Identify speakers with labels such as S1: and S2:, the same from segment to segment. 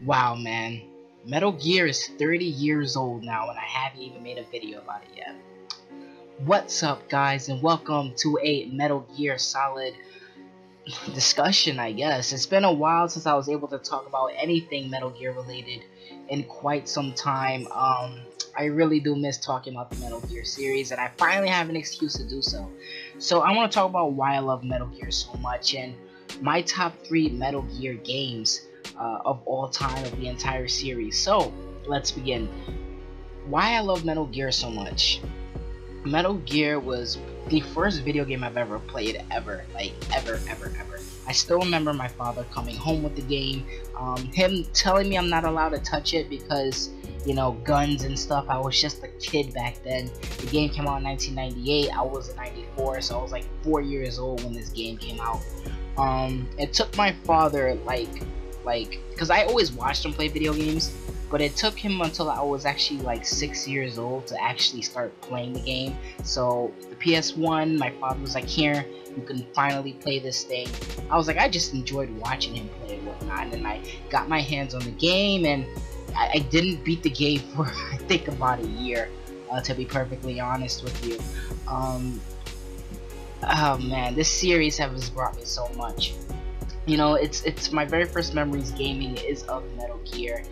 S1: Wow, man. Metal Gear is 30 years old now, and I haven't even made a video about it yet. What's up, guys, and welcome to a Metal Gear Solid discussion, I guess. It's been a while since I was able to talk about anything Metal Gear related in quite some time. I really do miss talking about the Metal Gear series, and I finally have an excuse to do so. So I want to talk about why I love Metal Gear so much, and my top 3 Metal Gear games of all time of the entire series. So let's begin. Why I love Metal Gear so much. Metal Gear was the first video game I've ever played ever. Ever. I still remember my father coming home with the game, him telling me I'm not allowed to touch it because, you know, guns and stuff. I was just a kid back then. The game came out in 1998, I was in 94, so I was like 4 years old when this game came out. It took my father because I always watched him play video games, but it took him until I was actually like 6 years old to actually start playing the game. So the PS1, my father was like, here, you can finally play this thing. I was like, I just enjoyed watching him play and whatnot, and I got my hands on the game, and I didn't beat the game for I think about a year, to be perfectly honest with you. Oh man, this series has brought me so much. You know, it's my very first memories gaming is of Metal Gear.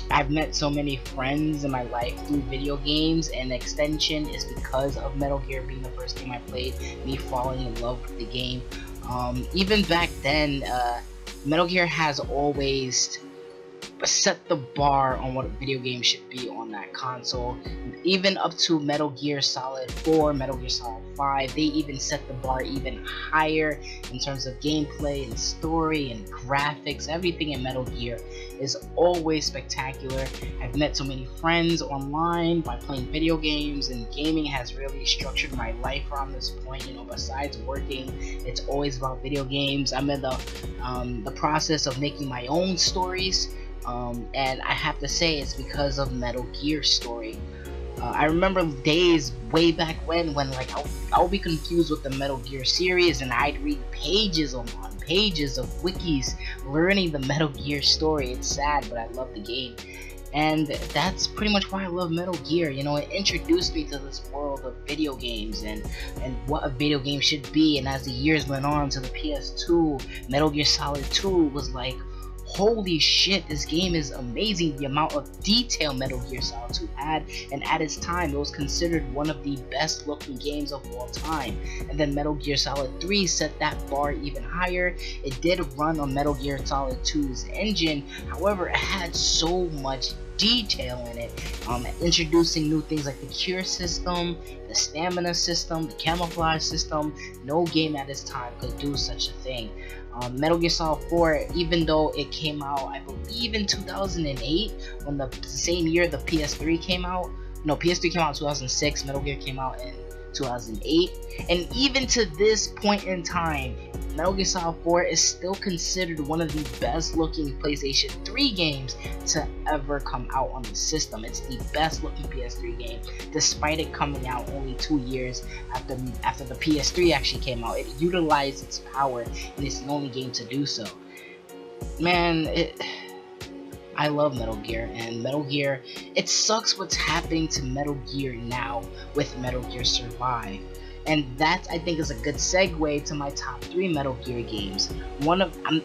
S1: I've met so many friends in my life through video games, and the extension is because of Metal Gear being the first game I played, me falling in love with the game. Even back then, Metal Gear has always set the bar on what a video game should be on that console. Even up to Metal Gear Solid 4, Metal Gear Solid 5, they even set the bar even higher in terms of gameplay and story and graphics. Everything in Metal Gear is always spectacular. I've met so many friends online by playing video games, and gaming has really structured my life around this point. You know, besides working, it's always about video games. I'm in the process of making my own stories. And I have to say it's because of Metal Gear story. I remember days way back when like I'll be confused with the Metal Gear series, and I'd read pages on pages of wikis learning the Metal Gear story. It's sad, but I love the game, and that's pretty much why I love Metal Gear. You know, it introduced me to this world of video games and what a video game should be. And as the years went on to the PS2, Metal Gear Solid 2 was like, holy shit, this game is amazing. The amount of detail Metal Gear Solid 2 had, and at its time it was considered one of the best looking games of all time. And then Metal Gear Solid 3 set that bar even higher. It did run on Metal Gear Solid 2's engine, however it had so much detail in it, introducing new things like the cure system, the stamina system, the camouflage system. No game at its time could do such a thing. Metal Gear Solid 4, even though it came out, I believe, in 2008, when the same year the PS3 came out. No, PS3 came out in 2006, Metal Gear came out in 2008, and even to this point in time, Metal Gear Solid 4 is still considered one of the best looking PlayStation 3 games to ever come out on the system. It's the best looking PS3 game, despite it coming out only 2 years after the PS3 actually came out. It utilized its power, and it's the only game to do so. Man, I love Metal Gear, and Metal Gear, it sucks what's happening to Metal Gear now with Metal Gear Survive. And that, I think, is a good segue to my top 3 Metal Gear games.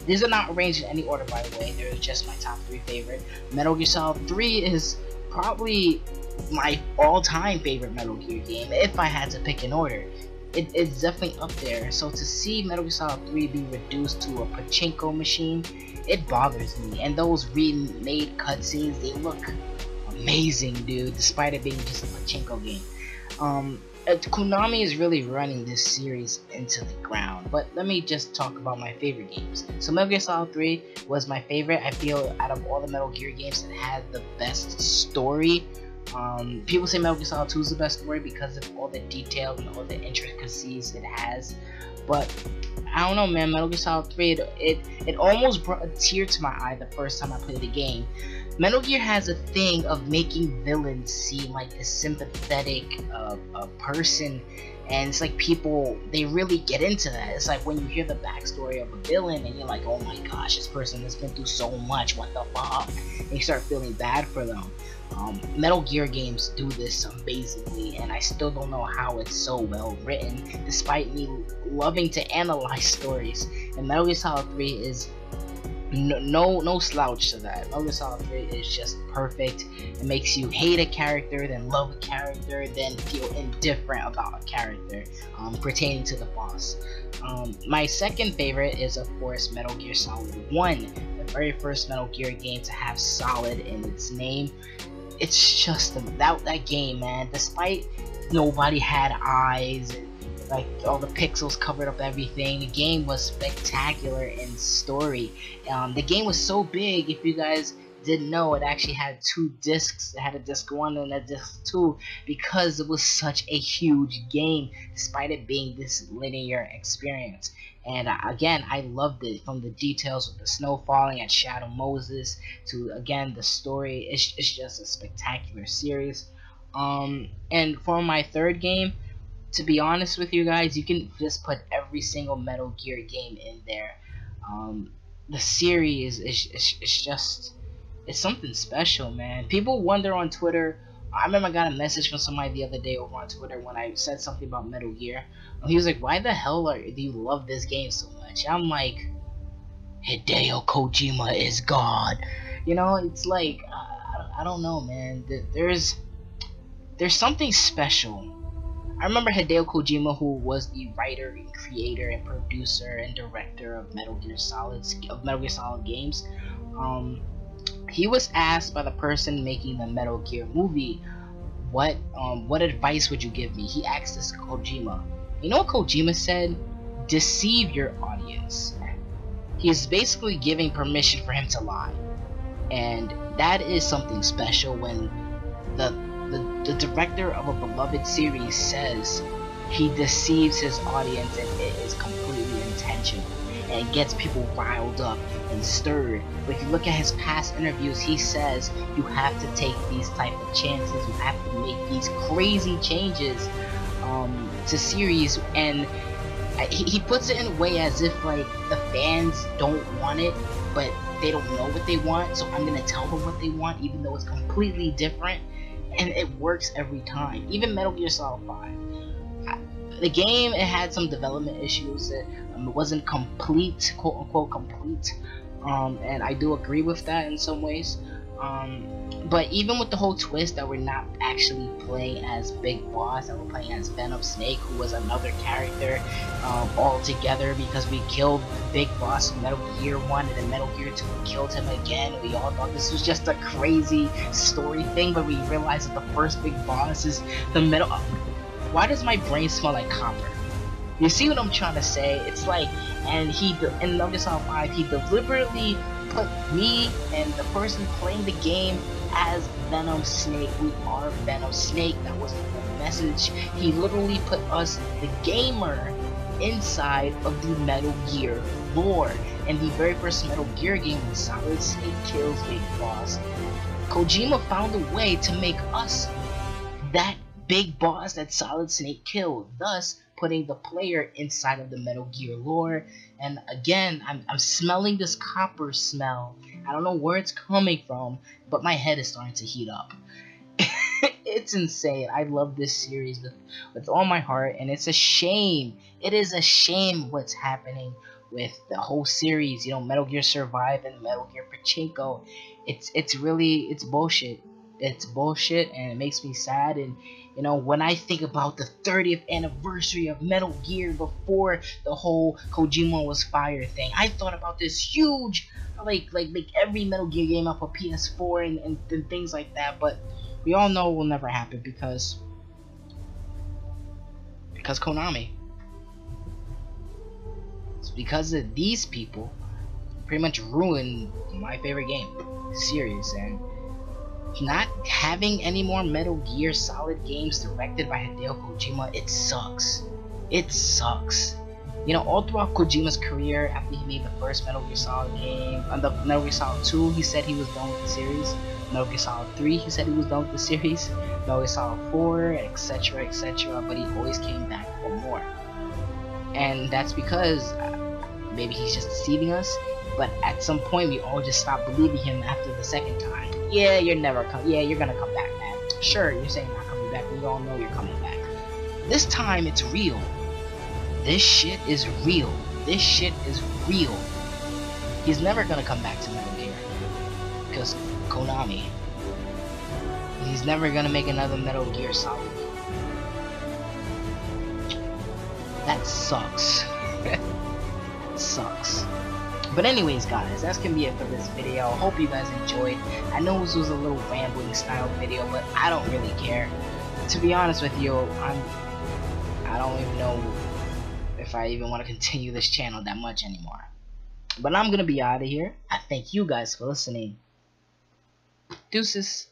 S1: These are not arranged in any order, by the way. They're just my top 3 favorite. Metal Gear Solid 3 is probably my all-time favorite Metal Gear game, if I had to pick an order. It's definitely up there. So to see Metal Gear Solid 3 be reduced to a pachinko machine, it bothers me. And those remade cutscenes, they look amazing, dude, despite it being just a pachinko game. Konami is really running this series into the ground, but let me just talk about my favorite games. So Metal Gear Solid 3 was my favorite. I feel out of all the Metal Gear games, it had the best story. People say Metal Gear Solid 2 is the best story because of all the detail and all the intricacies it has, but I don't know, man. Metal Gear Solid 3, it almost brought a tear to my eye the first time I played the game. Metal Gear has a thing of making villains seem like a sympathetic person And it's like people, they really get into that. It's like when you hear the backstory of a villain and you're like, oh my gosh, this person has been through so much, what the fuck, and you start feeling bad for them. Metal Gear games do this amazingly, and I still don't know how it's so well written, despite me loving to analyze stories. And Metal Gear Solid 3 is no slouch to that. Metal Gear Solid 3 is just perfect. It makes you hate a character, then love a character, then feel indifferent about a character pertaining to the boss. My second favorite is, of course, Metal Gear Solid 1, the very first Metal Gear game to have Solid in its name. It's just that game, man. Despite nobody had eyes and like all the pixels covered up everything, the game was spectacular in story. The game was so big, if you guys didn't know, it actually had 2 discs. It had a disc 1 and a disc 2 because it was such a huge game, despite it being this linear experience. And again, I loved it, from the details with the snow falling at Shadow Moses to, again, the story. It's just a spectacular series. And for my third game, to be honest with you guys, you can just put every single Metal Gear game in there. The series is just, it's something special, man. People wonder on Twitter. I remember I got a message from somebody the other day over on Twitter when I said something about Metal Gear. And he was like, why the hell do you love this game so much? I'm like, Hideo Kojima is God. You know, it's like, I don't know, man. There's something special. I remember Hideo Kojima, who was the writer and creator and producer and director of Metal Gear Solid games. He was asked by the person making the Metal Gear movie, what advice would you give me? He asked this to Kojima. You know what Kojima said? Deceive your audience. He is basically giving permission for him to lie, and that is something special when the director of a beloved series says he deceives his audience, and it is completely intentional and gets people riled up and stirred. But if you look at his past interviews, he says you have to take these type of chances, you have to make these crazy changes to series, and he puts it in a way as if like the fans don't want it, but they don't know what they want, so I'm gonna tell them what they want even though it's completely different. And it works every time. Even Metal Gear Solid 5. The game, it had some development issues. It wasn't complete, quote unquote complete. And I do agree with that in some ways. But even with the whole twist that we're not actually playing as Big Boss, that we're playing as Venom Snake, who was another character altogether, because we killed Big Boss in Metal Gear 1, and then Metal Gear 2 we killed him again. We all thought this was just a crazy story thing, but we realized that the first Big Boss is the Metal... Why does my brain smell like copper? You see what I'm trying to say? It's like, and in Metal Gear Solid 5, he deliberately put me and the person playing the game as Venom Snake. We are Venom Snake. That was the whole message. He literally put us, the gamer, inside of the Metal Gear lore. And the very first Metal Gear game, when Solid Snake kills Big Boss, Kojima found a way to make us that Big Boss that Solid Snake killed, thus putting the player inside of the Metal Gear lore. And again, I'm smelling this copper smell. I don't know where it's coming from, but my head is starting to heat up. It's insane. I love this series with all my heart, and it's a shame. It is a shame what's happening with the whole series. You know, Metal Gear Survive and Metal Gear Pachinko. It's bullshit. It's bullshit, and it makes me sad. And you know, when I think about the 30th anniversary of Metal Gear, before the whole Kojima was fired thing, I thought about this huge, like every Metal Gear game up for PS4 and things like that. But we all know it will never happen because Konami. It's because of these people pretty much ruined my favorite game series, and not having any more Metal Gear Solid games directed by Hideo Kojima, it sucks. It sucks. You know, all throughout Kojima's career, after he made the first Metal Gear Solid game, and the Metal Gear Solid 2, he said he was done with the series. Metal Gear Solid 3, he said he was done with the series. Metal Gear Solid 4, etc., etc. But he always came back for more. And that's because maybe he's just deceiving us. But at some point, we all just stopped believing him after the second time. Yeah, you're never come. Yeah, you're gonna come back, man. Sure, you're saying not coming back. We all know you're coming back. This time, it's real. This shit is real. This shit is real. He's never gonna come back to Metal Gear. Because Konami. He's never gonna make another Metal Gear Solid. That sucks. It sucks. But anyways, guys, that's gonna be it for this video. Hope you guys enjoyed. I know this was a little rambling style video, but I don't really care. To be honest with you, I don't even know if I even want to continue this channel that much anymore. But I'm gonna be out of here. I thank you guys for listening. Deuces.